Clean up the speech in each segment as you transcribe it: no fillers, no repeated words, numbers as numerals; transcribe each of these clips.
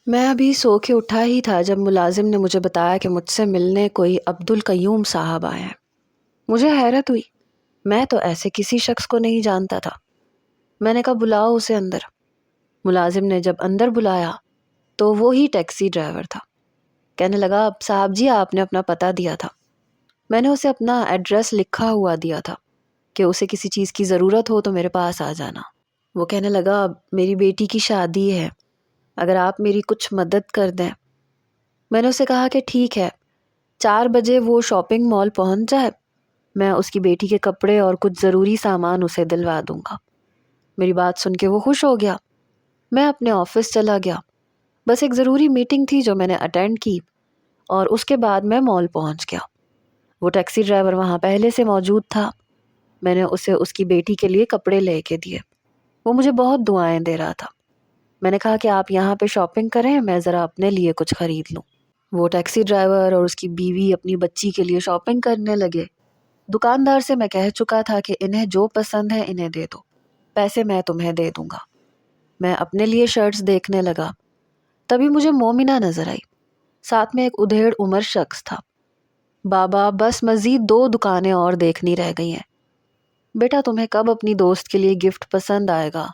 میں ابھی سو کے اٹھا ہی تھا جب ملازم نے مجھے بتایا کہ مجھ سے ملنے کوئی عبدالقیوم صاحب آئے ہیں۔ مجھے حیرت ہوئی، میں تو ایسے کسی شخص کو نہیں جانتا تھا۔ میں نے کہا بلاؤ اسے اندر۔ ملازم نے جب اندر بلایا تو وہی ٹیکسی ڈرائیور تھا۔ کہنے لگا اب صاحب جی آپ نے اپنا پتہ دیا تھا۔ میں نے اسے اپنا ایڈریس لکھا ہوا دیا تھا کہ اسے کسی چیز کی ضرورت ہو تو میرے پاس آ جانا۔ وہ کہنے لگا اب میری بیٹی کی شادی ہے، اگر آپ میری کچھ مدد کر دیں۔ میں نے اسے کہا کہ ٹھیک ہے، 4 بجے وہ شاپنگ مال پہنچ جائے، میں اس کی بیٹی کے کپڑے اور کچھ ضروری سامان اسے دلوا دوں گا۔ میری بات سن کے وہ خوش ہو گیا۔ میں اپنے آفس چلا گیا، بس ایک ضروری میٹنگ تھی جو میں نے اٹینڈ کی، اور اس کے بعد میں مال پہنچ گیا۔ وہ ٹیکسی ڈرائیور وہاں پہلے سے موجود تھا۔ میں نے اسے اس کی بیٹی کے لیے کپڑے لے کے دیے۔ وہ مجھے بہت دعائیں دے رہا تھا۔ میں نے کہا کہ آپ یہاں پہ شاپنگ کریں، میں ذرا اپنے لیے کچھ خرید لوں۔ وہ ٹیکسی ڈرائیور اور اس کی بیوی اپنی بچی کے لیے شاپنگ کرنے لگے۔ دکاندار سے میں کہہ چکا تھا کہ انہیں جو پسند ہے انہیں دے دو، پیسے میں تمہیں دے دوں گا۔ میں اپنے لیے شرٹس دیکھنے لگا، تبھی مجھے مومنہ نظر آئی، ساتھ میں ایک ادھیڑ عمر شخص تھا۔ بابا بس مزید 2 دکانیں اور دیکھنی رہ گئی ہیں۔ بیٹا تمہیں کب اپنی دوست کے لیے گفٹ پسند آئے گا؟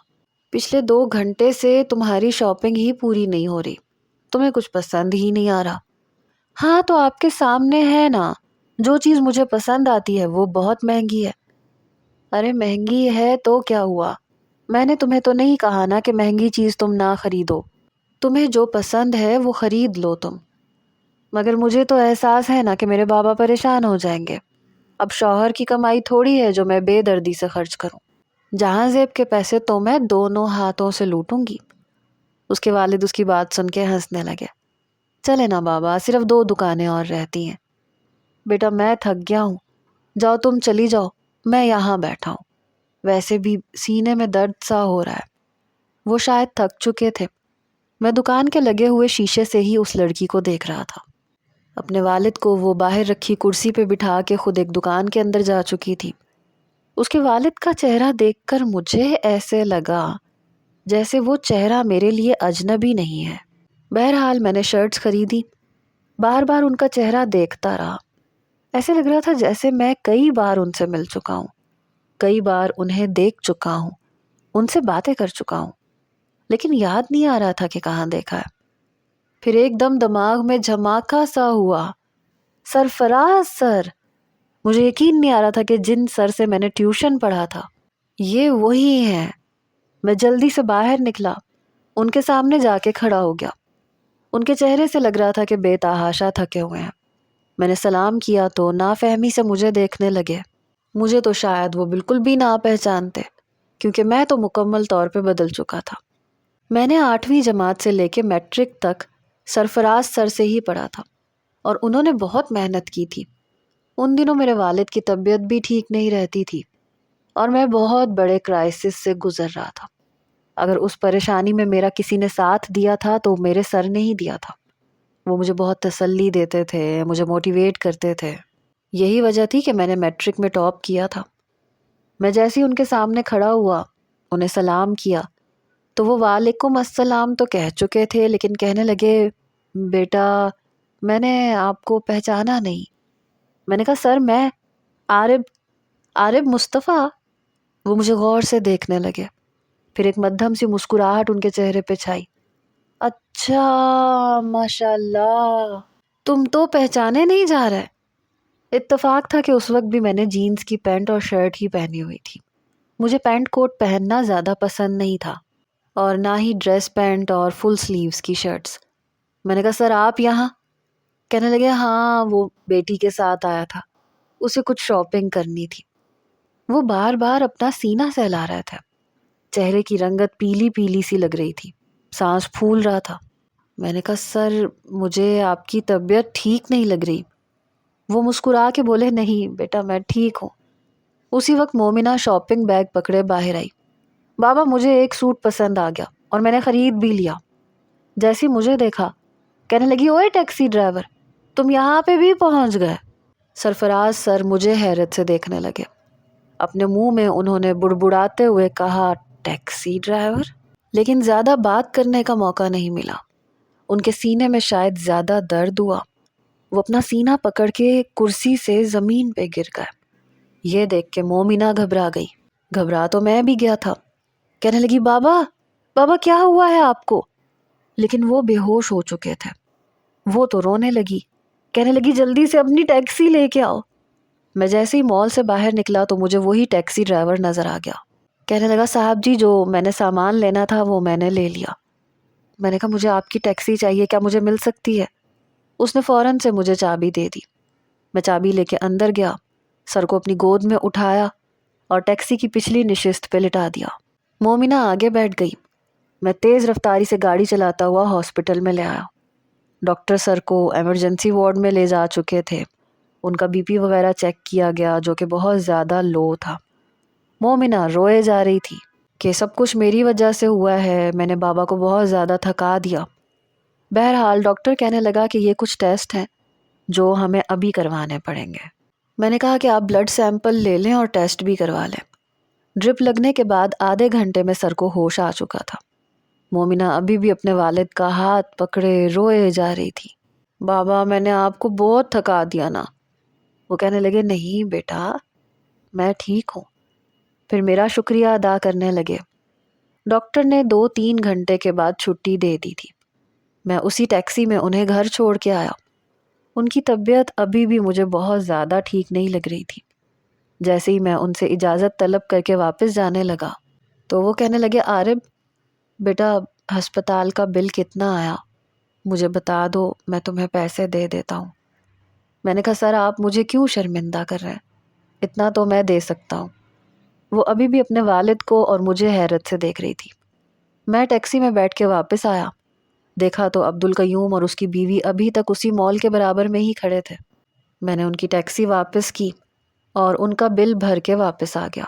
پچھلے 2 گھنٹے سے تمہاری شاپنگ ہی پوری نہیں ہو رہی، تمہیں کچھ پسند ہی نہیں آ رہا۔ ہاں تو آپ کے سامنے ہے نا، جو چیز مجھے پسند آتی ہے وہ بہت مہنگی ہے۔ ارے مہنگی ہے تو کیا ہوا؟ میں نے تمہیں تو نہیں کہا نا کہ مہنگی چیز تم نہ خریدو، تمہیں جو پسند ہے وہ خرید لو تم۔ مگر مجھے تو احساس ہے نا کہ میرے بابا پریشان ہو جائیں گے۔ اب شوہر کی کمائی تھوڑی ہے جو میں بے دردی سے خرچ کروں، جہاں زیب کے پیسے تو میں دونوں ہاتھوں سے لوٹوں گی۔ اس کے والد اس کی بات سن کے ہنسنے لگے۔ چلے نا بابا، صرف 2 دکانیں اور رہتی ہیں۔ بیٹا میں تھک گیا ہوں، جاؤ تم چلی جاؤ، میں یہاں بیٹھا ہوں، ویسے بھی سینے میں درد سا ہو رہا ہے۔ وہ شاید تھک چکے تھے۔ میں دکان کے لگے ہوئے شیشے سے ہی اس لڑکی کو دیکھ رہا تھا۔ اپنے والد کو وہ باہر رکھی کرسی پہ بٹھا کے خود ایک دکان کے اندر جا چکی تھی۔ اس کے والد کا چہرہ دیکھ کر مجھے ایسے لگا جیسے وہ چہرہ میرے لیے اجنبی نہیں ہے۔ بہرحال میں نے شرٹس خریدی، بار بار ان کا چہرہ دیکھتا رہا۔ ایسے لگ رہا تھا جیسے میں کئی بار ان سے مل چکا ہوں، کئی بار انہیں دیکھ چکا ہوں، ان سے باتیں کر چکا ہوں، لیکن یاد نہیں آ رہا تھا کہ کہاں دیکھا ہے۔ پھر ایک دم دماغ میں جھماکا سا ہوا، سرفراز سر! مجھے یقین نہیں آ رہا تھا کہ جن سر سے میں نے ٹیوشن پڑھا تھا یہ وہی ہیں۔ میں جلدی سے باہر نکلا، ان کے سامنے جا کے کھڑا ہو گیا۔ ان کے چہرے سے لگ رہا تھا کہ بے تحاشا تھکے ہوئے ہیں۔ میں نے سلام کیا تو نافہمی سے مجھے دیکھنے لگے۔ مجھے تو شاید وہ بالکل بھی نہ پہچانتے، کیونکہ میں تو مکمل طور پہ بدل چکا تھا۔ میں نے 8ویں جماعت سے لے کے میٹرک تک سرفراز سر سے ہی پڑھا تھا، اور انہوں نے بہت محنت کی تھی۔ ان دنوں میرے والد کی طبیعت بھی ٹھیک نہیں رہتی تھی، اور میں بہت بڑے کرائسس سے گزر رہا تھا۔ اگر اس پریشانی میں میرا کسی نے ساتھ دیا تھا تو میرے سر نے ہی دیا تھا۔ وہ مجھے بہت تسلی دیتے تھے، مجھے موٹیویٹ کرتے تھے۔ یہی وجہ تھی کہ میں نے میٹرک میں ٹاپ کیا تھا۔ میں جیسے ہی ان کے سامنے کھڑا ہوا، انہیں سلام کیا تو وہ وعلیکم السلام تو کہہ چکے تھے، لیکن کہنے لگے بیٹا میں نے آپ کو پہچانا نہیں۔ میں نے کہا سر میں عارب مصطفیٰ۔ وہ مجھے غور سے دیکھنے لگے، پھر ایک مدھم سی مسکراہٹ ان کے چہرے پہ چھائی۔ اچھا ماشاء اللہ، تم تو پہچانے نہیں جا رہے۔ اتفاق تھا کہ اس وقت بھی میں نے جینز کی پینٹ اور شرٹ ہی پہنی ہوئی تھی۔ مجھے پینٹ کوٹ پہننا زیادہ پسند نہیں تھا، اور نہ ہی ڈریس پینٹ اور فل سلیوز کی شرٹس۔ میں نے کہا سر آپ یہاں؟ کہنے لگے ہاں وہ بیٹی کے ساتھ آیا تھا، اسے کچھ شاپنگ کرنی تھی۔ وہ بار بار اپنا سینہ سہلا رہا تھا، چہرے کی رنگت پیلی پیلی سی لگ رہی تھی، سانس پھول رہا تھا۔ میں نے کہا سر مجھے آپ کی طبیعت ٹھیک نہیں لگ رہی۔ وہ مسکرا کے بولے نہیں بیٹا میں ٹھیک ہوں۔ اسی وقت مومنہ شاپنگ بیگ پکڑے باہر آئی۔ بابا مجھے ایک سوٹ پسند آ گیا اور میں نے خرید بھی لیا۔ جیسی مجھے دیکھا کہنے لگی اوئے ٹیکسی ڈرائیور، تم یہاں پہ بھی پہنچ گئے۔ سرفراز سر مجھے حیرت سے دیکھنے لگے۔ اپنے منہ میں انہوں نے بڑبڑاتے ہوئے کہا ٹیکسی ڈرائیور، لیکن زیادہ بات کرنے کا موقع نہیں ملا۔ ان کے سینے میں شاید زیادہ درد ہوا، وہ اپنا سینہ پکڑ کے کرسی سے زمین پہ گر گئے۔ یہ دیکھ کے مومنہ گھبرا گئی، گھبرا تو میں بھی گیا تھا۔ کہنے لگی بابا بابا کیا ہوا ہے آپ کو؟ لیکن وہ بے ہوش ہو چکے تھے۔ وہ تو رونے لگی، کہنے لگی جلدی سے اپنی ٹیکسی لے کے آؤ۔ میں جیسے ہی مال سے باہر نکلا تو مجھے وہی ٹیکسی ڈرائیور نظر آ گیا۔ کہنے لگا صاحب جی جو میں نے سامان لینا تھا وہ میں نے لے لیا۔ میں نے کہا مجھے آپ کی ٹیکسی چاہیے، کیا مجھے مل سکتی ہے؟ اس نے فوراً سے مجھے چابی دے دی۔ میں چابی لے کے اندر گیا، سر کو اپنی گود میں اٹھایا اور ٹیکسی کی پچھلی نشست پہ لٹا دیا۔ مومنہ آگے بیٹھ گئی۔ میں تیز رفتاری سے گاڑی چلاتا ہوا ہاسپٹل میں لے آیا۔ ڈاکٹر سر کو ایمرجنسی وارڈ میں لے جا چکے تھے۔ ان کا بی پی وغیرہ چیک کیا گیا جو کہ بہت زیادہ لو تھا۔ مومنہ روئے جا رہی تھی کہ سب کچھ میری وجہ سے ہوا ہے، میں نے بابا کو بہت زیادہ تھکا دیا۔ بہرحال ڈاکٹر کہنے لگا کہ یہ کچھ ٹیسٹ ہیں جو ہمیں ابھی کروانے پڑیں گے۔ میں نے کہا کہ آپ بلڈ سیمپل لے لیں اور ٹیسٹ بھی کروا لیں۔ ڈرپ لگنے کے بعد آدھے گھنٹے میں سر کو ہوش آ چکا تھا۔ مومنہ ابھی بھی اپنے والد کا ہاتھ پکڑے روئے جا رہی تھی۔ بابا میں نے آپ کو بہت تھکا دیا نا؟ وہ کہنے لگے نہیں بیٹا میں ٹھیک ہوں، پھر میرا شکریہ ادا کرنے لگے۔ ڈاکٹر نے 2-3 گھنٹے کے بعد چھٹی دے دی تھی۔ میں اسی ٹیکسی میں انہیں گھر چھوڑ کے آیا۔ ان کی طبیعت ابھی بھی مجھے بہت زیادہ ٹھیک نہیں لگ رہی تھی۔ جیسے ہی میں ان سے اجازت طلب کر کے واپس جانے لگا تو وہ کہنے لگے عارب بیٹا ہسپتال کا بل کتنا آیا مجھے بتا دو، میں تمہیں پیسے دے دیتا ہوں۔ میں نے کہا سر آپ مجھے کیوں شرمندہ کر رہے ہیں، اتنا تو میں دے سکتا ہوں۔ وہ ابھی بھی اپنے والد کو اور مجھے حیرت سے دیکھ رہی تھی۔ میں ٹیکسی میں بیٹھ کے واپس آیا، دیکھا تو عبدالقیوم اور اس کی بیوی ابھی تک اسی مال کے برابر میں ہی کھڑے تھے۔ میں نے ان کی ٹیکسی واپس کی اور ان کا بل بھر کے واپس آ گیا۔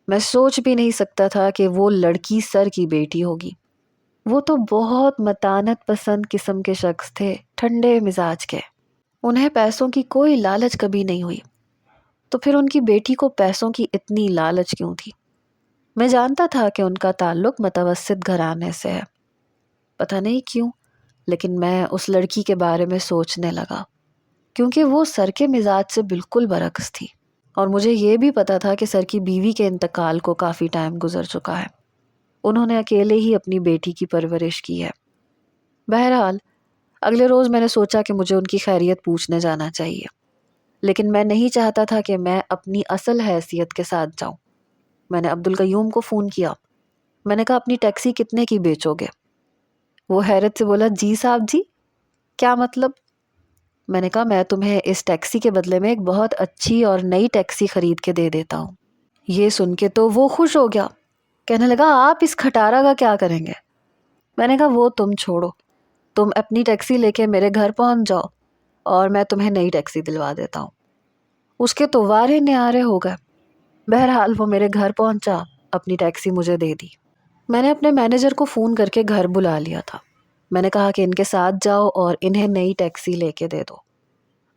میں سوچ بھی نہیں سکتا تھا کہ وہ لڑکی سر کی بیٹی ہوگی۔ وہ تو بہت متانت پسند قسم کے شخص تھے، ٹھنڈے مزاج کے۔ انہیں پیسوں کی کوئی لالچ کبھی نہیں ہوئی، تو پھر ان کی بیٹی کو پیسوں کی اتنی لالچ کیوں تھی؟ میں جانتا تھا کہ ان کا تعلق متوسط گھرانے سے ہے، پتہ نہیں کیوں لیکن میں اس لڑکی کے بارے میں سوچنے لگا، کیونکہ وہ سر کے مزاج سے بالکل برعکس تھی، اور مجھے یہ بھی پتا تھا کہ سر کی بیوی کے انتقال کو کافی ٹائم گزر چکا ہے۔ انہوں نے اکیلے ہی اپنی بیٹی کی پرورش کی ہے۔ بہرحال اگلے روز میں نے سوچا کہ مجھے ان کی خیریت پوچھنے جانا چاہیے، لیکن میں نہیں چاہتا تھا کہ میں اپنی اصل حیثیت کے ساتھ جاؤں۔ میں نے عبدالقیوم کو فون کیا۔ میں نے کہا اپنی ٹیکسی کتنے کی بیچو گے؟ وہ حیرت سے بولا جی صاحب جی کیا مطلب؟ میں نے کہا میں تمہیں اس ٹیکسی کے بدلے میں ایک بہت اچھی اور نئی ٹیکسی خرید کے دے دیتا ہوں۔ یہ سن کے تو وہ خوش ہو گیا، کہنے لگا آپ اس کھٹارا کا کیا کریں گے؟ میں نے کہا وہ تم چھوڑو، تم اپنی ٹیکسی لے کے میرے گھر پہنچ جاؤ اور میں تمہیں نئی ٹیکسی دلوا دیتا ہوں۔ اس کے تو وارے نیارے ہو گئے۔ بہرحال وہ میرے گھر پہنچا، اپنی ٹیکسی مجھے دے دی۔ میں نے اپنے مینیجر کو فون کر کے گھر بلا لیا تھا۔ میں نے کہا کہ ان کے ساتھ جاؤ اور انہیں نئی ٹیکسی لے کے دے دو۔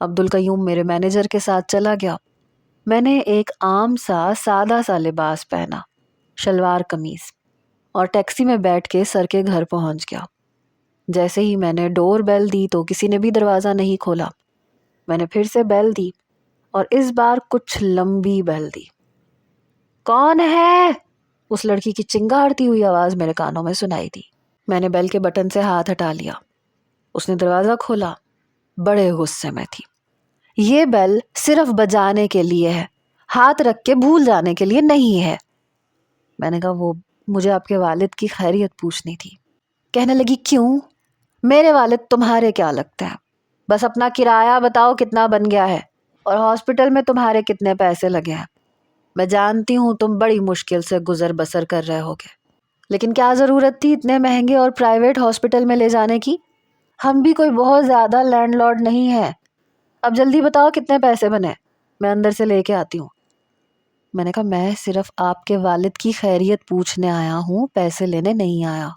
عبدالقیوم میرے مینیجر کے ساتھ چلا گیا۔ میں نے ایک عام سا سادہ سا لباس پہنا، شلوار قمیض، اور ٹیکسی میں بیٹھ کے سر کے گھر پہنچ گیا۔ جیسے ہی میں نے ڈور بیل دی تو کسی نے بھی دروازہ نہیں کھولا۔ میں نے پھر سے بیل دی اور اس بار کچھ لمبی بیل دی۔ کون ہے؟ اس لڑکی کی چنگاڑتی ہوئی آواز میرے کانوں میں سنائی دی۔ میں نے بیل کے بٹن سے ہاتھ ہٹا لیا۔ اس نے دروازہ کھولا، بڑے غصے میں تھی۔ یہ بیل صرف بجانے کے لیے ہے، ہاتھ رکھ کے بھول جانے کے لیے نہیں ہے۔ میں نے کہا وہ مجھے آپ کے والد کی خیریت پوچھنی تھی۔ کہنے لگی کیوں؟ میرے والد تمہارے کیا لگتے ہیں؟ بس اپنا کرایہ بتاؤ کتنا بن گیا ہے اور ہاسپٹل میں تمہارے کتنے پیسے لگے ہیں۔ میں جانتی ہوں تم بڑی مشکل سے گزر بسر کر رہے ہوگے، لیکن کیا ضرورت تھی اتنے مہنگے اور پرائیویٹ ہاسپٹل میں لے جانے کی؟ ہم بھی کوئی بہت زیادہ لینڈ لارڈ نہیں ہے۔ اب جلدی بتاؤ کتنے پیسے بنے، میں اندر سے لے کے آتی ہوں۔ میں نے کہا میں صرف آپ کے والد کی خیریت پوچھنے آیا ہوں، پیسے لینے نہیں آیا۔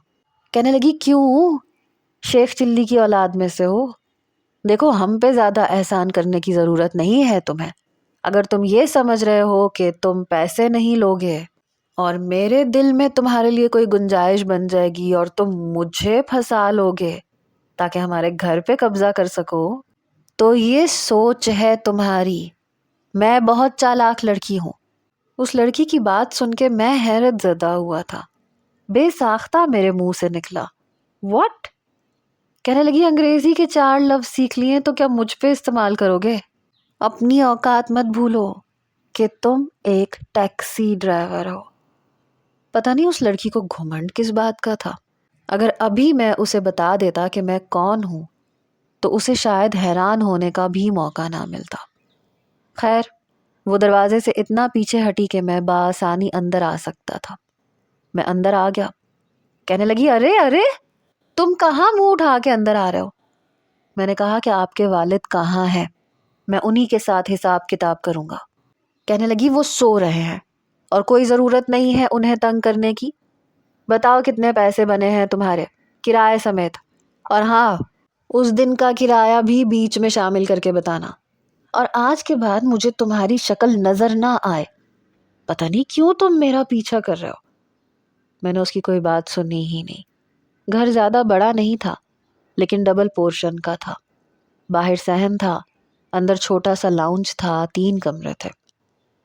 کہنے لگی کیوں؟ شیخ چلی کی اولاد میں سے ہو؟ دیکھو ہم پہ زیادہ احسان کرنے کی ضرورت نہیں ہے تمہیں۔ اگر تم یہ سمجھ رہے ہو کہ تم پیسے نہیں لوگے اور میرے دل میں تمہارے لیے کوئی گنجائش بن جائے گی اور تم مجھے پھنسا لوگے تاکہ ہمارے گھر پہ قبضہ کر سکو؟ تو یہ سوچ ہے تمہاری۔ میں بہت چالاک لڑکی ہوں۔ اس لڑکی کی بات سن کے میں حیرت زدہ ہوا تھا۔ بے ساختہ میرے منہ سے نکلا، واٹ؟ کہنے لگی انگریزی کے 4 لفظ سیکھ لیے تو کیا مجھ پہ استعمال کرو گے؟ اپنی اوقات مت بھولو کہ تم ایک ٹیکسی ڈرائیور ہو۔ پتہ نہیں اس لڑکی کو گھمنڈ کس بات کا تھا۔ اگر ابھی میں اسے بتا دیتا کہ میں کون ہوں تو اسے شاید حیران ہونے کا بھی موقع نہ ملتا۔ خیر، وہ دروازے سے اتنا پیچھے ہٹی کہ میں بآسانی اندر آ سکتا تھا۔ میں اندر آ گیا۔ کہنے لگی، ارے ارے تم کہاں منہ اٹھا کے اندر آ رہے ہو؟ میں نے کہا کہ آپ کے والد کہاں ہیں؟ میں انہی کے ساتھ حساب کتاب کروں گا۔ کہنے لگی، وہ سو رہے ہیں اور کوئی ضرورت نہیں ہے انہیں تنگ کرنے کی۔ بتاؤ کتنے پیسے بنے ہیں تمہارے، کرائے سمیت، اور ہاں اس دن کا کرایہ بھی بیچ میں شامل کر کے بتانا، اور آج کے بعد مجھے تمہاری شکل نظر نہ آئے۔ پتہ نہیں کیوں تم میرا پیچھا کر رہے ہو۔ میں نے اس کی کوئی بات سنی ہی نہیں۔ گھر زیادہ بڑا نہیں تھا لیکن ڈبل پورشن کا تھا۔ باہر صحن تھا، اندر چھوٹا سا لاؤنج تھا، 3 کمرے تھے۔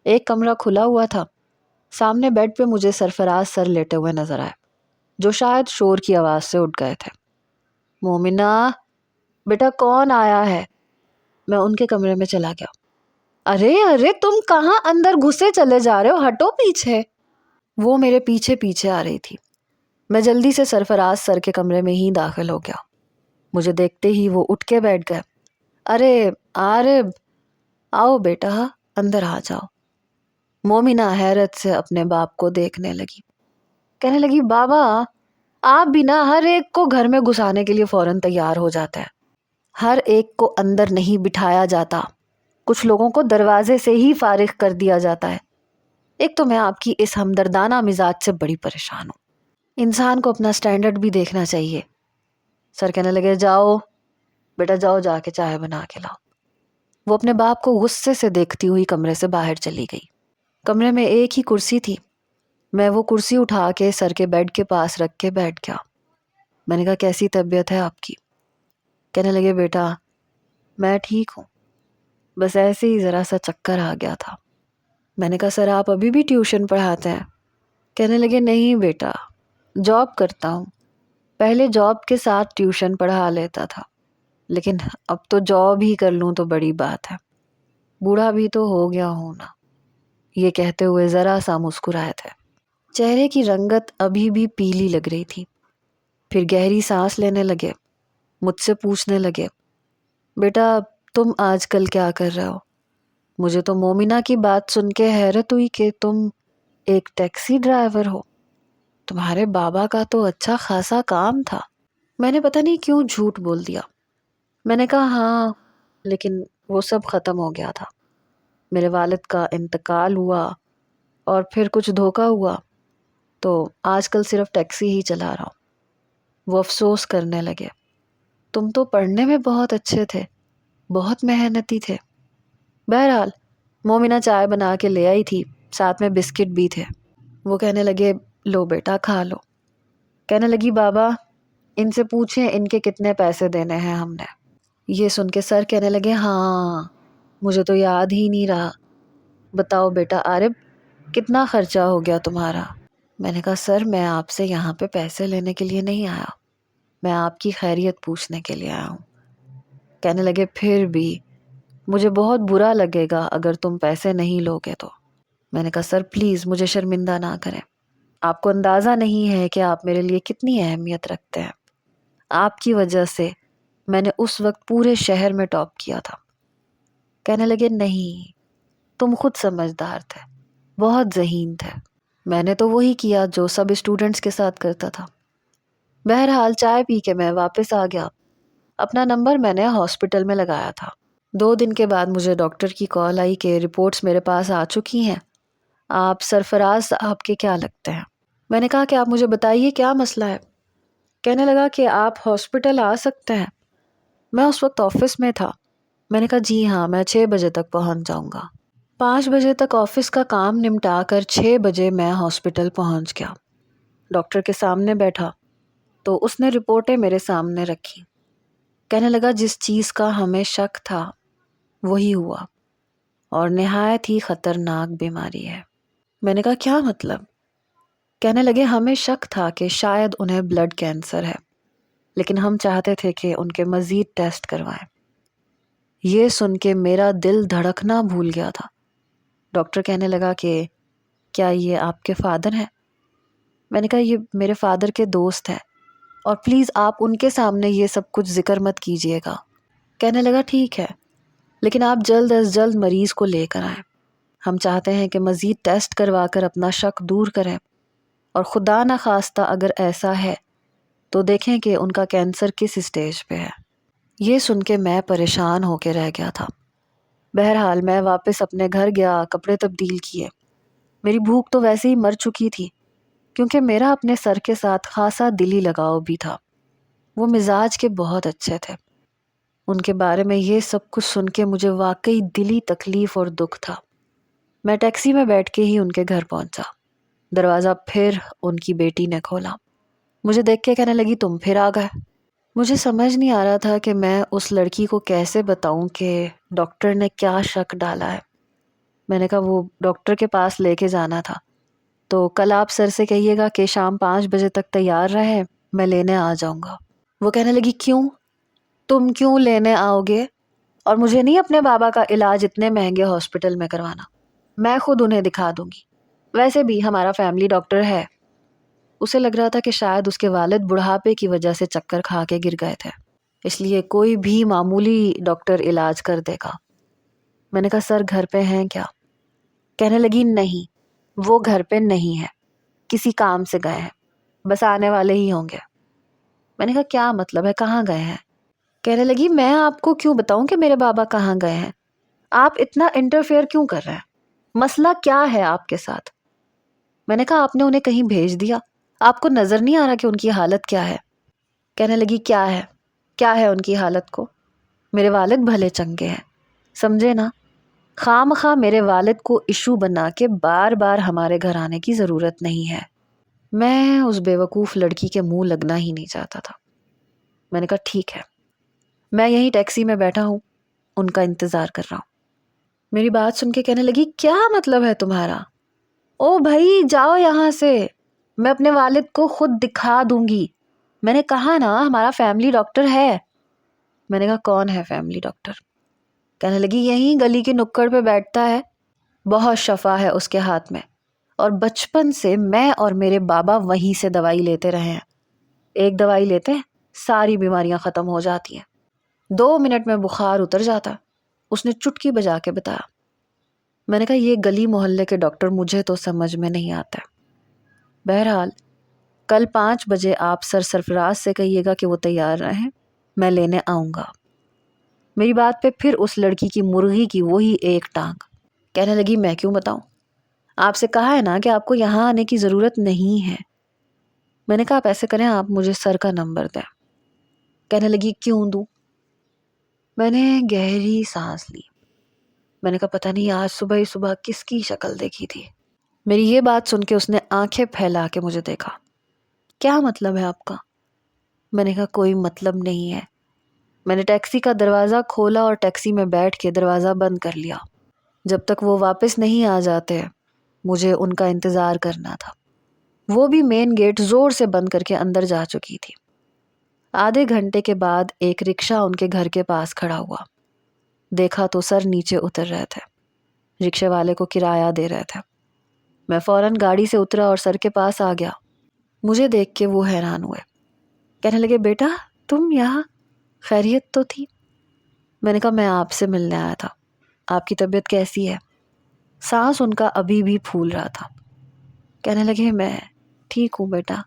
ایک کمرہ کھلا ہوا تھا۔ سامنے بیڈ پہ مجھے سرفراز سر لیٹے ہوئے نظر آئے، جو شاید شور کی آواز سے اٹھ گئے تھے۔ مومنہ، بیٹا کون آیا ہے؟ میں ان کے کمرے میں چلا گیا۔ ارے ارے تم کہاں اندر گھسے چلے جا رہے ہو، ہٹو پیچھے۔ وہ میرے پیچھے پیچھے آ رہی تھی۔ میں جلدی سے سرفراز سر کے کمرے میں ہی داخل ہو گیا۔ مجھے دیکھتے ہی وہ اٹھ کے بیٹھ گئے۔ ارے عارب، آؤ بیٹا اندر آ جاؤ۔ مومنہ حیرت سے اپنے باپ کو دیکھنے لگی۔ کہنے لگی، بابا آپ بھی نا ہر ایک کو گھر میں گھسانے کے لیے فوراً تیار ہو جاتا ہے۔ ہر ایک کو اندر نہیں بٹھایا جاتا، کچھ لوگوں کو دروازے سے ہی فارغ کر دیا جاتا ہے۔ ایک تو میں آپ کی اس ہمدردانہ مزاج سے بڑی پریشان ہوں۔ انسان کو اپنا سٹینڈرڈ بھی دیکھنا چاہیے۔ سر کہنے لگے، جاؤ بیٹا جاؤ، جا کے چائے بنا کے لاؤ۔ وہ اپنے باپ کو غصے سے دیکھتی ہوئی کمرے سے باہر چلی گئی۔ کمرے میں ایک ہی کرسی تھی۔ میں وہ کرسی اٹھا کے سر کے بیڈ کے پاس رکھ کے بیٹھ گیا۔ میں نے کہا، کیسی طبیعت ہے آپ کی؟ کہنے لگے، بیٹا میں ٹھیک ہوں، بس ایسے ہی ذرا سا چکر آ گیا تھا۔ میں نے کہا، سر آپ ابھی بھی ٹیوشن پڑھاتے ہیں؟ کہنے لگے، نہیں بیٹا، جاب کرتا ہوں۔ پہلے جاب کے ساتھ ٹیوشن پڑھا لیتا تھا، لیکن اب تو جاب ہی کر لوں تو بڑی بات ہے، بوڑھا بھی تو ہو گیا ہوں نا۔ یہ کہتے ہوئے ذرا سا مسکرائے تھے۔ چہرے کی رنگت ابھی بھی پیلی لگ رہی تھی۔ پھر گہری سانس لینے لگے، مجھ سے پوچھنے لگے، بیٹا تم آج کل کیا کر رہے ہو؟ مجھے تو مومنہ کی بات سن کے حیرت ہوئی کہ تم ایک ٹیکسی ڈرائیور ہو۔ تمہارے بابا کا تو اچھا خاصا کام تھا۔ میں نے پتہ نہیں کیوں جھوٹ بول دیا۔ میں نے کہا، ہاں لیکن وہ سب ختم ہو گیا تھا۔ میرے والد کا انتقال ہوا اور پھر کچھ دھوکہ ہوا، تو آج کل صرف ٹیکسی ہی چلا رہا ہوں۔ وہ افسوس کرنے لگے، تم تو پڑھنے میں بہت اچھے تھے، بہت محنتی تھے۔ بہرحال مومنہ چائے بنا کے لے آئی تھی، ساتھ میں بسکٹ بھی تھے۔ وہ کہنے لگے، لو بیٹا کھا لو۔ کہنے لگی، بابا ان سے پوچھیں ان کے کتنے پیسے دینے ہیں ہم نے۔ یہ سن کے سر کہنے لگے، ہاں مجھے تو یاد ہی نہیں رہا، بتاؤ بیٹا عارب کتنا خرچہ ہو گیا تمہارا؟ میں نے کہا، سر میں آپ سے یہاں پہ پیسے لینے کے لیے نہیں آیا، میں آپ کی خیریت پوچھنے کے لیے آیا ہوں۔ کہنے لگے، پھر بھی مجھے بہت برا لگے گا اگر تم پیسے نہیں لوگے تو۔ میں نے کہا، سر پلیز مجھے شرمندہ نہ کریں، آپ کو اندازہ نہیں ہے کہ آپ میرے لیے کتنی اہمیت رکھتے ہیں۔ آپ کی وجہ سے میں نے اس وقت پورے شہر میں ٹاپ کیا تھا۔ کہنے لگے، نہیں تم خود سمجھدار تھے، بہت ذہین تھے، میں نے تو وہی کیا جو سب اسٹوڈنٹس کے ساتھ کرتا تھا۔ بہرحال چائے پی کے میں واپس آ گیا۔ اپنا نمبر میں نے ہاسپٹل میں لگایا تھا۔ 2 دن کے بعد مجھے ڈاکٹر کی کال آئی کہ رپورٹس میرے پاس آ چکی ہیں، آپ سرفراز صاحب کے کیا لگتے ہیں؟ میں نے کہا کہ آپ مجھے بتائیے کیا مسئلہ ہے؟ کہنے لگا کہ آپ ہاسپٹل آ سکتے ہیں۔ میں اس وقت آفس میں تھا۔ میں نے کہا، جی ہاں میں 6 بجے تک پہنچ جاؤں گا۔ 5 بجے تک آفس کا کام نمٹا کر 6 بجے میں ہاسپٹل پہنچ گیا۔ ڈاکٹر کے سامنے بیٹھا تو اس نے رپورٹیں میرے سامنے رکھی۔ کہنے لگا جس چیز کا ہمیں شک تھا وہی ہوا اور نہایت ہی خطرناک بیماری ہے۔ میں نے کہا کیا مطلب؟ کہنے لگے ہمیں شک تھا کہ شاید انہیں بلڈ کینسر ہے، لیکن ہم چاہتے تھے کہ ان کے مزید ٹیسٹ کروائیں۔ یہ سن کے میرا دل دھڑکنا بھول گیا تھا۔ ڈاکٹر کہنے لگا کہ کیا یہ آپ کے فادر ہیں؟ میں نے کہا یہ میرے فادر کے دوست ہیں اور پلیز آپ ان کے سامنے یہ سب کچھ ذکر مت کیجیے گا۔ کہنے لگا ٹھیک ہے، لیکن آپ جلد از جلد مریض کو لے کر آئیں۔ ہم چاہتے ہیں کہ مزید ٹیسٹ کروا کر اپنا شک دور کریں، اور خدا نہ خواستہ اگر ایسا ہے تو دیکھیں کہ ان کا کینسر کس اسٹیج پہ ہے۔ یہ سن کے میں پریشان ہو کے رہ گیا تھا۔ بہرحال میں واپس اپنے گھر گیا، کپڑے تبدیل کیے۔ میری بھوک تو ویسے ہی مر چکی تھی، کیونکہ میرا اپنے سر کے ساتھ خاصا دلی لگاؤ بھی تھا۔ وہ مزاج کے بہت اچھے تھے۔ ان کے بارے میں یہ سب کچھ سن کے مجھے واقعی دلی تکلیف اور دکھ تھا۔ میں ٹیکسی میں بیٹھ کے ہی ان کے گھر پہنچا۔ دروازہ پھر ان کی بیٹی نے کھولا۔ مجھے دیکھ کے کہنے لگی تم پھر آ گئے۔ مجھے سمجھ نہیں آ رہا تھا کہ میں اس لڑکی کو کیسے بتاؤں کہ ڈاکٹر نے کیا شک ڈالا ہے۔ میں نے کہا وہ ڈاکٹر کے پاس لے کے جانا تھا، تو کل آپ سر سے کہیے گا کہ شام 5 بجے تک تیار رہیں، میں لینے آ جاؤں گا۔ وہ کہنے لگی کیوں؟ تم کیوں لینے آؤ گے؟ اور مجھے نہیں اپنے بابا کا علاج اتنے مہنگے ہاسپٹل میں کروانا، میں خود انہیں دکھا دوں گی، ویسے بھی ہمارا فیملی ڈاکٹر ہے۔ اسے لگ رہا تھا کہ شاید اس کے والد بڑھاپے کی وجہ سے چکر کھا کے گر گئے تھے، اس لیے کوئی بھی معمولی ڈاکٹر علاج کر دے گا۔ میں نے کہا سر گھر پہ ہیں کیا؟ کہنے لگی نہیں، وہ گھر پہ نہیں ہے، کسی کام سے گئے ہیں، بس آنے والے ہی ہوں گے۔ میں نے کہا کیا مطلب ہے، کہاں گئے ہیں؟ کہنے لگی میں آپ کو کیوں بتاؤں کہ میرے بابا کہاں گئے ہیں؟ آپ اتنا انٹرفیئر کیوں کر رہے ہیں؟ مسئلہ کیا ہے آپ کے ساتھ؟ میں نے کہا آپ نے انہیں کہیں بھیج دیا، آپ کو نظر نہیں آ رہا کہ ان کی حالت کیا ہے؟ کہنے لگی کیا ہے ان کی حالت کو؟ میرے والد بھلے چنگے ہیں، سمجھے نا؟ خواہ مخواہ میرے والد کو ایشو بنا کے بار بار ہمارے گھر آنے کی ضرورت نہیں ہے۔ میں اس بیوقوف لڑکی کے منہ لگنا ہی نہیں چاہتا تھا۔ میں نے کہا ٹھیک ہے، میں یہیں ٹیکسی میں بیٹھا ہوں، ان کا انتظار کر رہا ہوں۔ میری بات سن کے کہنے لگی کیا مطلب ہے تمہارا؟ او بھائی جاؤ یہاں سے، میں اپنے والد کو خود دکھا دوں گی۔ میں نے کہا نا ہمارا فیملی ڈاکٹر ہے۔ میں نے کہا کون ہے فیملی ڈاکٹر؟ کہنے لگی یہیں گلی کے نکڑ پہ بیٹھتا ہے، بہت شفا ہے اس کے ہاتھ میں، اور بچپن سے میں اور میرے بابا وہیں سے دوائی لیتے رہے ہیں۔ ایک دوائی لیتے ہیں ساری بیماریاں ختم ہو جاتی ہیں، 2 منٹ میں بخار اتر جاتا۔ اس نے چٹکی بجا کے بتایا۔ میں نے کہا یہ گلی محلے کے ڈاکٹر مجھے تو سمجھ میں نہیں آتا۔ بہرحال کل 5 بجے آپ سر سرفراز سے کہیے گا کہ وہ تیار رہیں، میں لینے آؤں گا۔ میری بات پہ پھر اس لڑکی کی مرغی کی وہی ایک ٹانگ۔ کہنے لگی میں کیوں بتاؤں؟ آپ سے کہا ہے نا کہ آپ کو یہاں آنے کی ضرورت نہیں ہے۔ میں نے کہا آپ ایسے کریں، آپ مجھے سر کا نمبر دیں۔ کہنے لگی کیوں دوں؟ میں نے گہری سانس لی۔ میں نے کہا پتہ نہیں آج صبح ہی صبح کس کی شکل دیکھی تھی۔ میری یہ بات سن کے اس نے آنکھیں پھیلا کے مجھے دیکھا۔ کیا مطلب ہے آپ کا؟ میں نے کہا کوئی مطلب نہیں ہے۔ میں نے ٹیکسی کا دروازہ کھولا اور ٹیکسی میں بیٹھ کے دروازہ بند کر لیا۔ جب تک وہ واپس نہیں آ جاتے مجھے ان کا انتظار کرنا تھا۔ وہ بھی مین گیٹ زور سے بند کر کے اندر جا چکی تھی۔ آدھے گھنٹے کے بعد ایک رکشہ ان کے گھر کے پاس کھڑا ہوا۔ دیکھا تو سر نیچے اتر رہے تھے، رکشے والے کو کرایہ دے رہے تھے۔ میں فوراً گاڑی سے اترا اور سر کے پاس آ گیا۔ مجھے دیکھ کے وہ حیران ہوئے، کہنے لگے بیٹا تم یہاں، خیریت تو تھی؟ میں نے کہا میں آپ سے ملنے آیا تھا، آپ کی طبیعت کیسی ہے؟ سانس ان کا ابھی بھی پھول رہا تھا۔ کہنے لگے میں ٹھیک ہوں بیٹا۔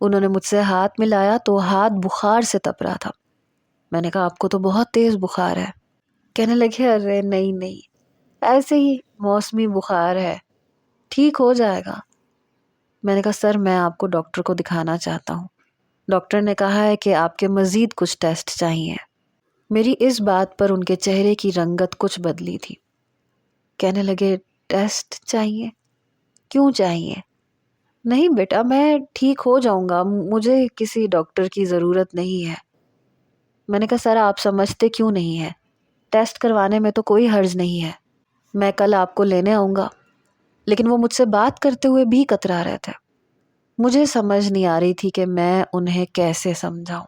انہوں نے مجھ سے ہاتھ ملایا تو ہاتھ بخار سے تپ رہا تھا۔ میں نے کہا آپ کو تو بہت تیز بخار ہے۔ کہنے لگے ارے نہیں ایسے ہی موسمی بخار ہے، ٹھیک ہو جائے گا۔ میں نے کہا سر میں آپ کو ڈاکٹر کو دکھانا چاہتا ہوں، ڈاکٹر نے کہا ہے کہ آپ کے مزید کچھ ٹیسٹ چاہیے۔ میری اس بات پر ان کے چہرے کی رنگت کچھ بدلی تھی۔ کہنے لگے ٹیسٹ چاہیے؟ کیوں چاہیے؟ نہیں بیٹا میں ٹھیک ہو جاؤں گا، مجھے کسی ڈاکٹر کی ضرورت نہیں ہے۔ میں نے کہا سر آپ سمجھتے کیوں نہیں ہیں، ٹیسٹ کروانے میں تو کوئی حرج نہیں ہے، میں کل آپ کو لینے آؤں گا۔ لیکن وہ مجھ سے بات کرتے ہوئے بھی کترا رہے تھے۔ مجھے سمجھ نہیں آ رہی تھی کہ میں انہیں کیسے سمجھاؤں۔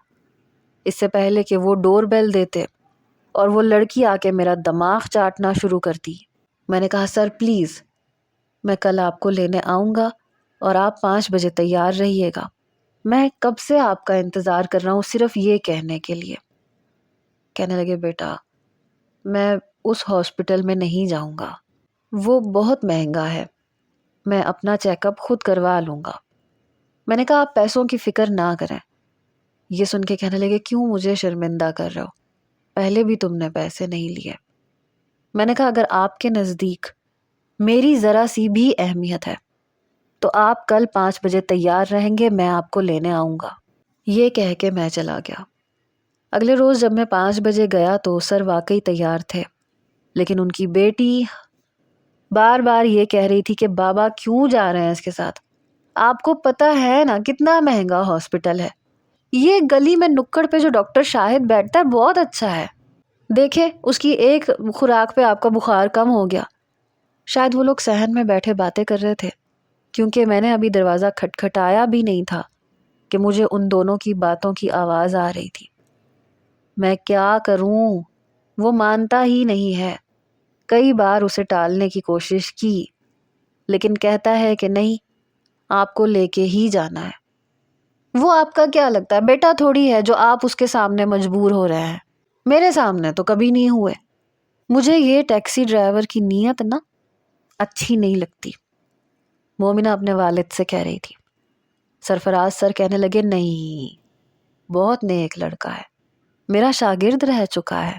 اس سے پہلے کہ وہ ڈور بیل دیتے اور وہ لڑکی آ کے میرا دماغ چاٹنا شروع کرتی، میں نے کہا سر پلیز میں کل آپ کو لینے آؤں گا اور آپ 5 بجے تیار رہیے گا، میں کب سے آپ کا انتظار کر رہا ہوں صرف یہ کہنے کے لیے۔ کہنے لگے بیٹا میں اس ہاسپٹل میں نہیں جاؤں گا، وہ بہت مہنگا ہے، میں اپنا چیک اپ خود کروا لوں گا۔ میں نے کہا آپ پیسوں کی فکر نہ کریں۔ یہ سن کے کہنے لگے کیوں مجھے شرمندہ کر رہے ہو، پہلے بھی تم نے پیسے نہیں لیے۔ میں نے کہا اگر آپ کے نزدیک میری ذرا سی بھی اہمیت ہے تو آپ کل 5 بجے تیار رہیں گے، میں آپ کو لینے آؤں گا۔ یہ کہہ کے میں چلا گیا۔ اگلے روز جب میں 5 بجے گیا تو سر واقعی تیار تھے، لیکن ان کی بیٹی بار بار یہ کہہ رہی تھی کہ بابا کیوں جا رہے ہیں اس کے ساتھ، آپ کو پتہ ہے نا کتنا مہنگا ہاسپٹل ہے، یہ گلی میں نکڑ پہ جو ڈاکٹر شاہد بیٹھتا ہے بہت اچھا ہے، دیکھے اس کی ایک خوراک پہ آپ کا بخار کم ہو گیا۔ شاید وہ لوگ صحن میں بیٹھے باتیں کر رہے تھے، کیونکہ میں نے ابھی دروازہ کھٹکھٹایا بھی نہیں تھا کہ مجھے ان دونوں کی باتوں کی آواز آ رہی تھی۔ میں کیا کروں، وہ مانتا ہی نہیں ہے، کئی بار اسے ٹالنے کی کوشش کی لیکن کہتا ہے کہ نہیں آپ کو لے کے ہی جانا ہے۔ وہ آپ کا کیا لگتا ہے بیٹا تھوڑی ہے جو آپ اس کے سامنے مجبور ہو رہے ہیں، میرے سامنے تو کبھی نہیں ہوئے۔ مجھے یہ ٹیکسی ڈرائیور کی نیت نا اچھی نہیں لگتی، مومنہ اپنے والد سے کہہ رہی تھی۔ سرفراز سر کہنے لگے نہیں بہت نیک لڑکا ہے، میرا شاگرد رہ چکا ہے۔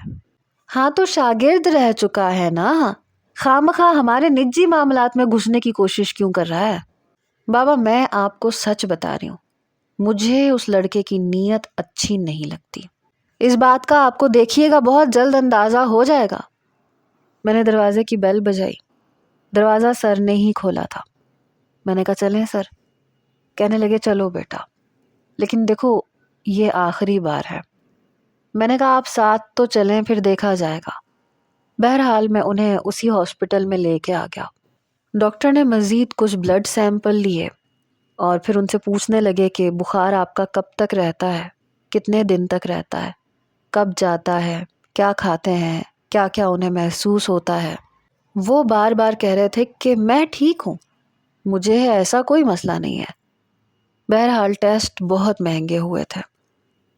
ہاں تو شاگرد رہ چکا ہے نا، خواہ ہمارے نجی معاملات میں گھسنے کی کوشش کیوں کر رہا ہے؟ بابا میں آپ کو سچ بتا رہی ہوں، مجھے اس لڑکے کی نیت اچھی نہیں لگتی، اس بات کا آپ کو دیکھیے گا بہت جلد اندازہ ہو جائے گا۔ میں نے دروازے کی بیل بجائی، دروازہ سر نے ہی کھولا تھا۔ میں نے کہا چلیں سر؟ کہنے لگے چلو بیٹا، لیکن دیکھو یہ آخری بار ہے۔ میں نے کہا آپ ساتھ تو چلیں پھر دیکھا جائے گا۔ بہرحال میں انہیں اسی ہاسپٹل میں لے کے آ گیا۔ ڈاکٹر نے مزید کچھ بلڈ سیمپل لیے اور پھر ان سے پوچھنے لگے کہ بخار آپ کا کب تک رہتا ہے، کتنے دن تک رہتا ہے، کب جاتا ہے، کیا کھاتے ہیں، کیا کیا انہیں محسوس ہوتا ہے۔ وہ بار بار کہہ رہے تھے کہ میں ٹھیک ہوں، مجھے ایسا کوئی مسئلہ نہیں ہے۔ بہرحال ٹیسٹ بہت مہنگے ہوئے تھے۔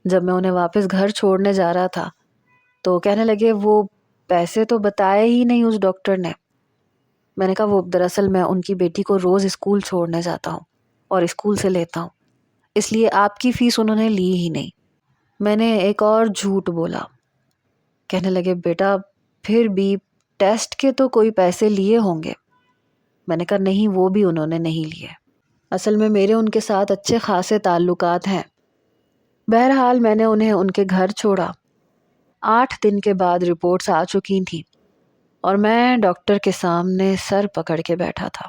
جب میں انہیں واپس گھر چھوڑنے جا رہا تھا تو کہنے لگے وہ پیسے تو بتائے ہی نہیں اس ڈاکٹر نے۔ میں نے کہا وہ دراصل میں ان کی بیٹی کو روز اسکول چھوڑنے جاتا ہوں اور اسکول سے لیتا ہوں، اس لیے آپ کی فیس انہوں نے لی ہی نہیں۔ میں نے ایک اور جھوٹ بولا۔ کہنے لگے بیٹا پھر بھی ٹیسٹ کے تو کوئی پیسے لیے ہوں گے۔ میں نے کہا نہیں وہ بھی انہوں نے نہیں لیے، اصل میں میرے ان کے ساتھ اچھے خاصے تعلقات ہیں۔ بہرحال میں نے انہیں ان کے گھر چھوڑا۔ 8 دن کے بعد رپورٹس آ چکی تھیں اور میں ڈاکٹر کے سامنے سر پکڑ کے بیٹھا تھا،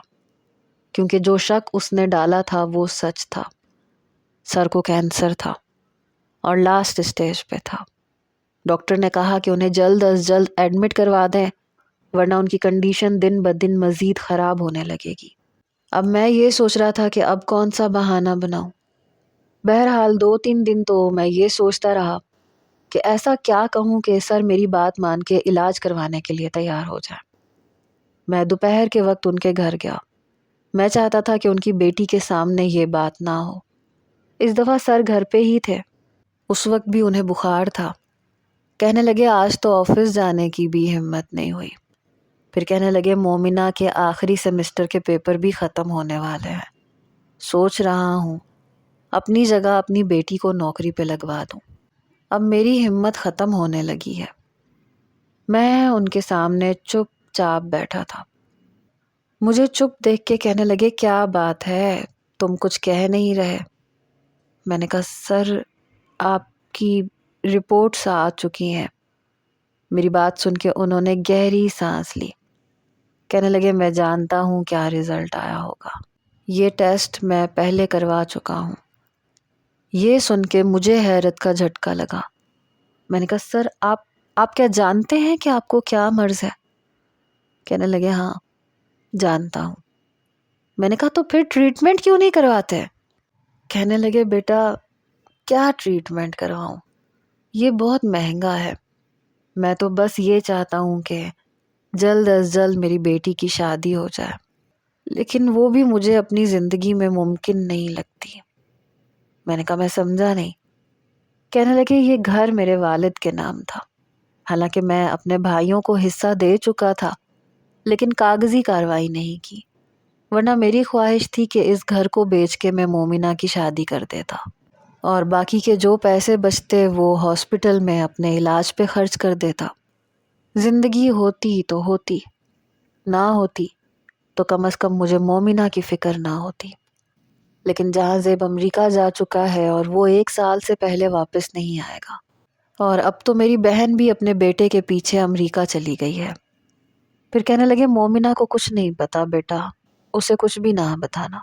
کیونکہ جو شک اس نے ڈالا تھا وہ سچ تھا۔ سر کو کینسر تھا اور لاسٹ اسٹیج پہ تھا۔ ڈاکٹر نے کہا کہ انہیں جلد از جلد ایڈمٹ کروا دیں ورنہ ان کی کنڈیشن دن بدن مزید خراب ہونے لگے گی۔ اب میں یہ سوچ رہا تھا کہ اب کون سا بہانہ بناؤں۔ بہرحال 2-3 دن تو میں یہ سوچتا رہا کہ ایسا کیا کہوں کہ سر میری بات مان کے علاج کروانے کے لیے تیار ہو جائے۔ میں دوپہر کے وقت ان کے گھر گیا۔ میں چاہتا تھا کہ ان کی بیٹی کے سامنے یہ بات نہ ہو۔ اس دفعہ سر گھر پہ ہی تھے، اس وقت بھی انہیں بخار تھا۔ کہنے لگے آج تو آفس جانے کی بھی ہمت نہیں ہوئی۔ پھر کہنے لگے مومنہ کے آخری سیمسٹر کے پیپر بھی ختم ہونے والے ہیں، سوچ رہا ہوں اپنی جگہ اپنی بیٹی کو نوکری پہ لگوا دوں۔ اب میری ہمت ختم ہونے لگی ہے۔ میں ان کے سامنے چپ چاپ بیٹھا تھا۔ مجھے چپ دیکھ کے کہنے لگے کیا بات ہے تم کچھ کہہ نہیں رہے؟ میں نے کہا سر آپ کی رپورٹس آ چکی ہیں۔ میری بات سن کے انہوں نے گہری سانس لی۔ کہنے لگے میں جانتا ہوں کیا رزلٹ آیا ہوگا، یہ ٹیسٹ میں پہلے کروا چکا ہوں۔ یہ سن کے مجھے حیرت کا جھٹکا لگا۔ میں نے کہا سر آپ کیا جانتے ہیں کہ آپ کو کیا مرض ہے؟ کہنے لگے ہاں جانتا ہوں۔ میں نے کہا تو پھر ٹریٹمنٹ کیوں نہیں کرواتے؟ کہنے لگے بیٹا کیا ٹریٹمنٹ کرواؤں، یہ بہت مہنگا ہے، میں تو بس یہ چاہتا ہوں کہ جلد از جلد میری بیٹی کی شادی ہو جائے، لیکن وہ بھی مجھے اپنی زندگی میں ممکن نہیں لگتی۔ میں نے کہا میں سمجھا نہیں۔ کہنے لگے یہ گھر میرے والد کے نام تھا، حالانکہ میں اپنے بھائیوں کو حصہ دے چکا تھا لیکن کاغذی کارروائی نہیں کی، ورنہ میری خواہش تھی کہ اس گھر کو بیچ کے میں مومنہ کی شادی کر دیتا اور باقی کے جو پیسے بچتے وہ ہاسپٹل میں اپنے علاج پہ خرچ کر دیتا۔ زندگی ہوتی تو ہوتی، نہ ہوتی تو کم از کم مجھے مومنہ کی فکر نہ ہوتی۔ لیکن جہاں زیب امریکہ جا چکا ہے اور وہ 1 سال سے پہلے واپس نہیں آئے گا، اور اب تو میری بہن بھی اپنے بیٹے کے پیچھے امریکہ چلی گئی ہے۔ پھر کہنے لگے مومنہ کو کچھ نہیں پتا بیٹا، اسے کچھ بھی نہ بتانا۔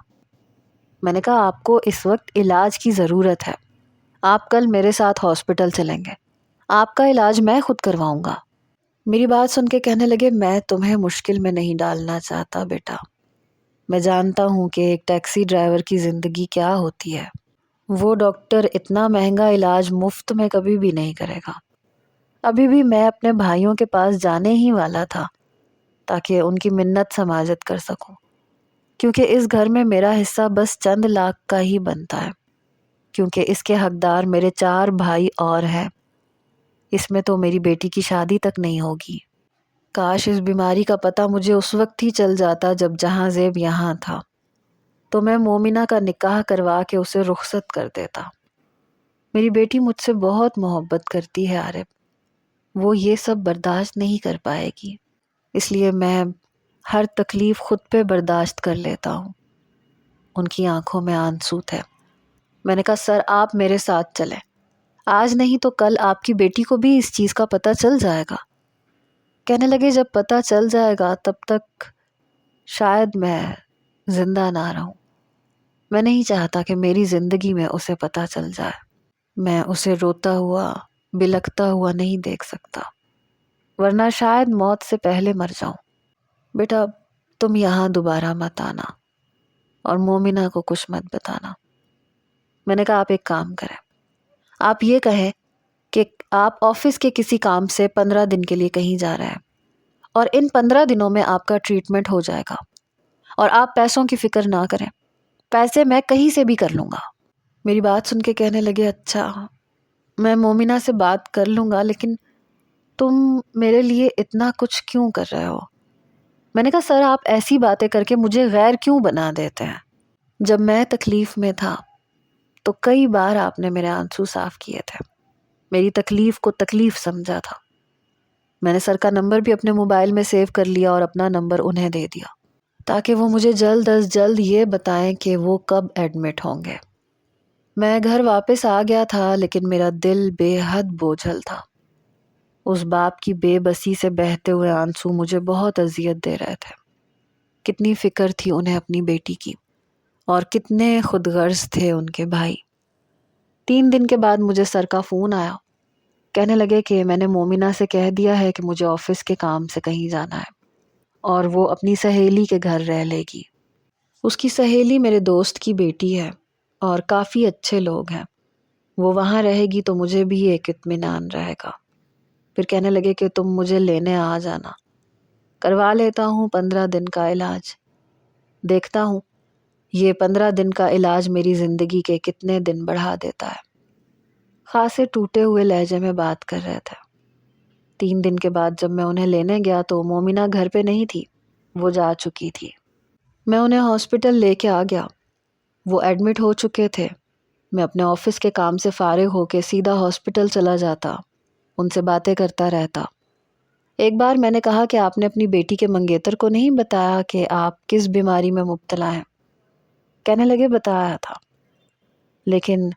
میں نے کہا آپ کو اس وقت علاج کی ضرورت ہے، آپ کل میرے ساتھ ہاسپٹل چلیں گے، آپ کا علاج میں خود کرواؤں گا۔ میری بات سن کے کہنے لگے میں تمہیں مشکل میں نہیں ڈالنا چاہتا بیٹا، میں جانتا ہوں کہ ایک ٹیکسی ڈرائیور کی زندگی کیا ہوتی ہے، وہ ڈاکٹر اتنا مہنگا علاج مفت میں کبھی بھی نہیں کرے گا۔ ابھی بھی میں اپنے بھائیوں کے پاس جانے ہی والا تھا تاکہ ان کی منت سماجت کر سکوں، کیونکہ اس گھر میں میرا حصہ بس چند لاکھ کا ہی بنتا ہے، کیونکہ اس کے حقدار میرے 4 بھائی اور ہیں۔ اس میں تو میری بیٹی کی شادی تک نہیں ہوگی۔ کاش اس بیماری کا پتہ مجھے اس وقت ہی چل جاتا جب جہاں زیب یہاں تھا، تو میں مومنہ کا نکاح کروا کے اسے رخصت کر دیتا۔ میری بیٹی مجھ سے بہت محبت کرتی ہے عارف، وہ یہ سب برداشت نہیں کر پائے گی، اس لیے میں ہر تکلیف خود پہ برداشت کر لیتا ہوں۔ ان کی آنکھوں میں آنسو تھے۔ میں نے کہا سر آپ میرے ساتھ چلیں، آج نہیں تو کل آپ کی بیٹی کو بھی اس چیز کا پتہ چل جائے گا۔ کہنے لگے جب پتہ چل جائے گا تب تک شاید میں زندہ نہ رہوں، میں نہیں چاہتا کہ میری زندگی میں اسے پتہ چل جائے، میں اسے روتا ہوا بلکتا ہوا نہیں دیکھ سکتا، ورنہ شاید موت سے پہلے مر جاؤں۔ بیٹا تم یہاں دوبارہ مت آنا اور مومنہ کو کچھ مت بتانا۔ میں نے کہا آپ ایک کام کریں، آپ یہ کہیں کہ آپ آفس کے کسی کام سے 15 دن کے لیے کہیں جا رہے ہیں اور ان 15 دنوں میں آپ کا ٹریٹمنٹ ہو جائے گا، اور آپ پیسوں کی فکر نہ کریں، پیسے میں کہیں سے بھی کر لوں گا۔ میری بات سن کے کہنے لگے اچھا میں مومنہ سے بات کر لوں گا، لیکن تم میرے لیے اتنا کچھ کیوں کر رہے ہو؟ میں نے کہا سر آپ ایسی باتیں کر کے مجھے غیر کیوں بنا دیتے ہیں؟ جب میں تکلیف میں تھا تو کئی بار آپ نے میرے آنسو صاف کیے تھے، میری تکلیف کو تکلیف سمجھا تھا۔ میں نے سر کا نمبر بھی اپنے موبائل میں سیو کر لیا اور اپنا نمبر انہیں دے دیا تاکہ وہ مجھے جلد از جلد یہ بتائیں کہ وہ کب ایڈمٹ ہوں گے۔ میں گھر واپس آ گیا تھا لیکن میرا دل بے حد بوجھل تھا۔ اس باپ کی بے بسی سے بہتے ہوئے آنسو مجھے بہت اذیت دے رہے تھے۔ کتنی فکر تھی انہیں اپنی بیٹی کی، اور کتنے خود غرض تھے ان کے بھائی۔ 3 دن کے بعد مجھے سر کا فون آیا، کہنے لگے کہ میں نے مومنہ سے کہہ دیا ہے کہ مجھے آفس کے کام سے کہیں جانا ہے اور وہ اپنی سہیلی کے گھر رہ لے گی۔ اس کی سہیلی میرے دوست کی بیٹی ہے اور کافی اچھے لوگ ہیں، وہ وہاں رہے گی تو مجھے بھی ایک اطمینان رہے گا۔ پھر کہنے لگے کہ تم مجھے لینے آ جانا، کروا لیتا ہوں 15 دن کا علاج، دیکھتا ہوں یہ 15 دن کا علاج میری زندگی کے کتنے دن بڑھا دیتا ہے۔ خاصے ٹوٹے ہوئے لہجے میں بات کر رہے تھے۔ 3 دن کے بعد جب میں انہیں لینے گیا تو مومنہ گھر پہ نہیں تھی، وہ جا چکی تھی۔ میں انہیں ہاسپٹل لے کے آ گیا، وہ ایڈمٹ ہو چکے تھے۔ میں اپنے آفس کے کام سے فارغ ہو کے سیدھا ہاسپٹل چلا جاتا، ان سے باتیں کرتا رہتا۔ ایک بار میں نے کہا کہ آپ نے اپنی بیٹی کے منگیتر کو نہیں بتایا کہ آپ کس بیماری میں مبتلا ہیں؟ کہنے لگے بتایا تھا، لیکن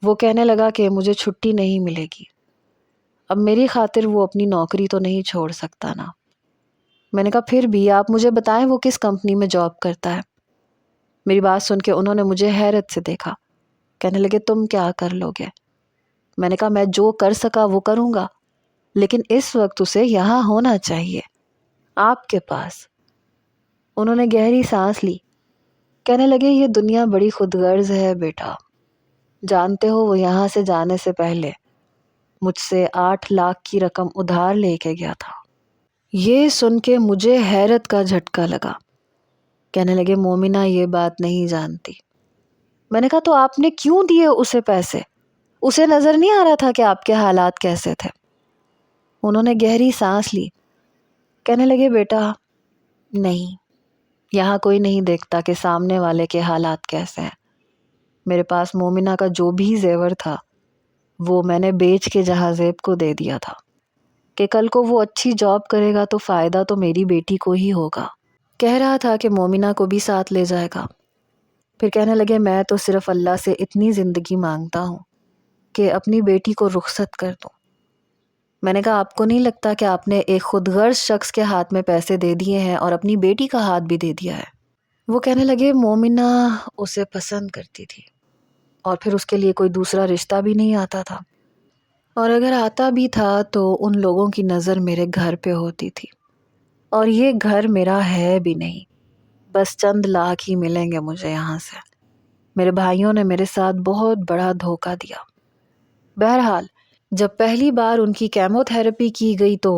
وہ کہنے لگا کہ مجھے چھٹی نہیں ملے گی، اب میری خاطر وہ اپنی نوکری تو نہیں چھوڑ سکتا نا۔ میں نے کہا پھر بھی آپ مجھے بتائیں وہ کس کمپنی میں جاب کرتا ہے؟ میری بات سن کے انہوں نے مجھے حیرت سے دیکھا، کہنے لگے تم کیا کر لو گے؟ میں نے کہا میں جو کر سکا وہ کروں گا، لیکن اس وقت اسے یہاں ہونا چاہیے، آپ کے پاس۔ انہوں نے گہری سانس لی، کہنے لگے یہ دنیا بڑی خود غرض ہے بیٹا، جانتے ہو وہ یہاں سے جانے سے پہلے مجھ سے 8 لاکھ کی رقم ادھار لے کے گیا تھا۔ یہ سن کے مجھے حیرت کا جھٹکا لگا۔ کہنے لگے مومنہ یہ بات نہیں جانتی۔ میں نے کہا تو آپ نے کیوں دیے اسے پیسے؟ اسے نظر نہیں آ رہا تھا کہ آپ کے حالات کیسے تھے؟ انہوں نے گہری سانس لی، کہنے لگے بیٹا نہیں، یہاں کوئی نہیں دیکھتا کہ سامنے والے کے حالات کیسے ہیں۔ میرے پاس مومنہ کا جو بھی زیور تھا وہ میں نے بیچ کے جہازیب کو دے دیا تھا کہ کل کو وہ اچھی جاب کرے گا تو فائدہ تو میری بیٹی کو ہی ہوگا۔ کہہ رہا تھا کہ مومنہ کو بھی ساتھ لے جائے گا۔ پھر کہنے لگے میں تو صرف اللہ سے اتنی زندگی مانگتا ہوں کہ اپنی بیٹی کو رخصت کر دوں۔ میں نے کہا آپ کو نہیں لگتا کہ آپ نے ایک خود غرض شخص کے ہاتھ میں پیسے دے دیے ہیں اور اپنی بیٹی کا ہاتھ بھی دے دیا ہے؟ وہ کہنے لگے مومنہ اسے پسند کرتی تھی اور پھر اس کے لیے کوئی دوسرا رشتہ بھی نہیں آتا تھا، اور اگر آتا بھی تھا تو ان لوگوں کی نظر میرے گھر پہ ہوتی تھی، اور یہ گھر میرا ہے بھی نہیں، بس چند لاکھ ہی ملیں گے مجھے یہاں سے۔ میرے بھائیوں نے میرے ساتھ بہت بڑا دھوکہ دیا۔ بہرحال جب پہلی بار ان کی کیمو تھراپی کی گئی تو